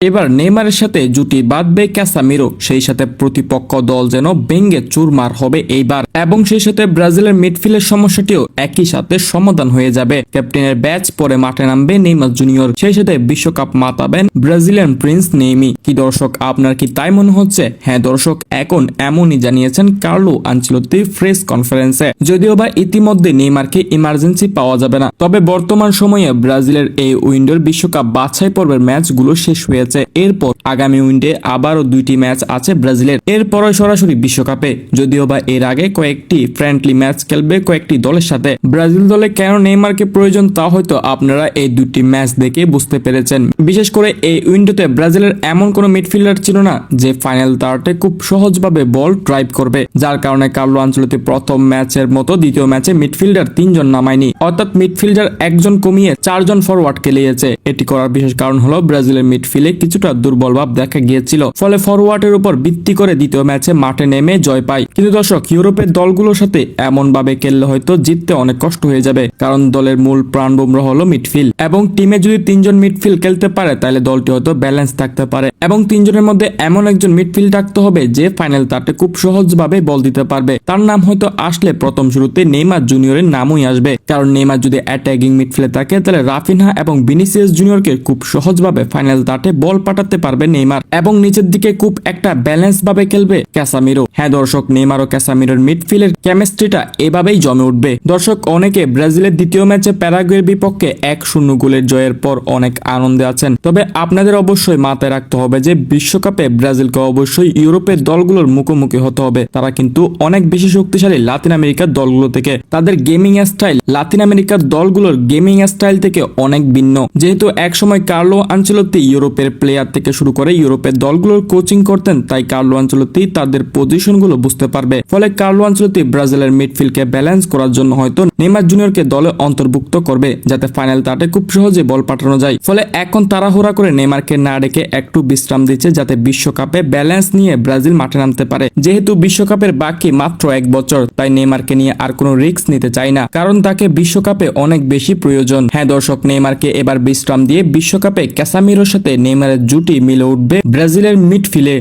এবার নেইমারের সাথে জুটি বাঁধবে ক্যাসামিরো, সেই সাথে প্রতিপক্ষ দল যেন ভেঙ্গে চুরমার হবে এইবার, এবং সেই সাথে ব্রাজিলের মিডফিল্ডের সমস্যাটিও একই সাথে সমাধান হয়ে যাবে। ক্যাপ্টেনের ব্যাচ পরে মাঠে নামবে নেইমার জুনিয়র, সেই সাথে বিশ্বকাপ মাতাবেন ব্রাজিলিয়ান প্রিন্স নেইমি। কি দর্শক, আপনার কি তাই মনে হচ্ছে? হ্যাঁ দর্শক, এখন এমনই জানিয়েছেন কার্লো আনচেলত্তি প্রেস কনফারেন্সে। যদিও বা ইতিমধ্যে নেইমারকে ইমার্জেন্সি পাওয়া যাবে না, তবে বর্তমান সময়ে ব্রাজিলের এই উইন্ডোর বিশ্বকাপ বাছাই পর্বের ম্যাচগুলো শেষ হয়েছে। এরপর আগামী উইন্ডে আবারও 2টি ম্যাচ আছে ব্রাজিলের, এরপরে সরাসরি বিশ্বকাপে। যদিও বা এর আগে কয়েকটি ফ্রেন্ডলি ম্যাচ খেলবে কয়েকটি দলের সাথে। ব্রাজিল দলে কেন নেইমারকে প্রয়োজন তা হয়তো আপনারা এই 2টি ম্যাচ দেখে বুঝতে পেরেছেন। বিশেষ করে এই উইন্ডোতে ব্রাজিলের এমন কোনো মিডফিল্ডার ছিল না যে ফাইনাল থার্ডে খুব সহজভাবে বল ড্রাইভ করবে, যার কারণে কার্লো আনচেলত্তি প্রথম ম্যাচের মতো দ্বিতীয় ম্যাচে মিডফিল্ডার 3জন নামায়নি, অর্থাৎ মিডফিল্ডার 1জন কমিয়ে 4জন ফরওয়ার্ড খেলিয়েছে। এটি করার বিশেষ কারণ হলো ব্রাজিলের মিডফিল্ডে কিছুটা দুর্বল ভাব দেখা গিয়েছিল, ফলে ফরওয়ার্ডের উপর ভিত্তি করে দ্বিতীয় ম্যাচে মাঠে নেমে জয় পায়। কিন্তু দর্শক, ইউরোপের দলগুলোর সাথে এমন ভাবে খেললে হয়তো জিততে অনেক কষ্ট হয়ে যাবে, কারণ দলের মূল প্রাণবম্র হলো মিডফিল্ড, এবং টিমে যদি 3জন মিডফিল্ড খেলতে পারে তাহলে দলটি হয়তো ব্যালেন্স থাকতে পারে, এবং 3জনের মধ্যে এমন একজন মিডফিল্ড থাকতে হবে যে ফাইনাল তাতে খুব সহজভাবে বল দিতে পারবে। তার নাম হয়তো আসলে প্রথম শুরুতে নেইমার জুনিয়রের নামই আসবে, কারণ নেইমার যদি অ্যাটাকিং মিডফিল্ডে থাকে তাহলে রাফিনহা এবং ভিনিসিয়াস জুনিয়রকে খুব সহজভাবে ফাইনাল তাতে বল পাঠাতে পারবে নেইমার, এবং নিচের দিকে খুব একটা ব্যালেন্স ভাবে খেলবে ক্যাসামিরো। হ্যাঁ দর্শক, নেইমার ও ক্যাসামিরোর মিডফিল্ডের কেমিস্ট্রিটা এভাবেই জমে উঠবে। দর্শক, অনেকে ব্রাজিলের দ্বিতীয় ম্যাচে প্যারাগুয়ের বিপক্ষে 1-0 গোলের জয়ের পর অনেক আনন্দে আছেন, তবে আপনাদের অবশ্যই মাথায় রাখতে হবে যে বিশ্বকাপে ব্রাজিলকে অবশ্যই ইউরোপের দলগুলোর মুখোমুখি হতে হবে। তারা কিন্তু অনেক বেশি শক্তিশালী লাতিন আমেরিকার দলগুলো থেকে, তাদের গেমিং স্টাইল লাতিন আমেরিকার দলগুলোর গেমিং স্টাইল থেকে অনেক ভিন্ন। যেহেতু একসময় কার্লো আনচেলত্তি ইউরোপের প্লেয়ার থেকে শুরু করে ইউরোপের দলগুলোর কোচিং করতেন, তাই কার্লো আনচেলত্তি তাদের পজিশনগুলো বুঝতে পারবে। ফলে কার্লো আনচেলত্তি ব্রাজিলের মিডফিল্ডকে ব্যালেন্স করার জন্য হয়তো নেইমার জুনিয়রকে দলে অন্তর্ভুক্ত করবে, যাতে ফাইনাল তাতে খুব সহজে বল পাঠানো যায়। ফলে এখন তাড়াহুড়া করে নেইমারকে না ডেকে একটু বিশ্রাম দিচ্ছে, যাতে বিশ্বকাপে ব্যালেন্স নিয়ে ব্রাজিল মাঠে নামতে পারে। যেহেতু বিশ্বকাপের বাকি মাত্র 1 বছর, তাই নেইমারকে নিয়ে আর কোনো রিস্ক নিতে চাই না, কারণ তাকে বিশ্বকাপে অনেক বেশি প্রয়োজন। হ্যাঁ দর্শক, নেইমারকে এবার বিশ্রাম দিয়ে বিশ্বকাপে ক্যাসামিরোর সাথে নেইমারের জুটি মিলে উঠবে ব্রাজিলের মিডফিল্ডে।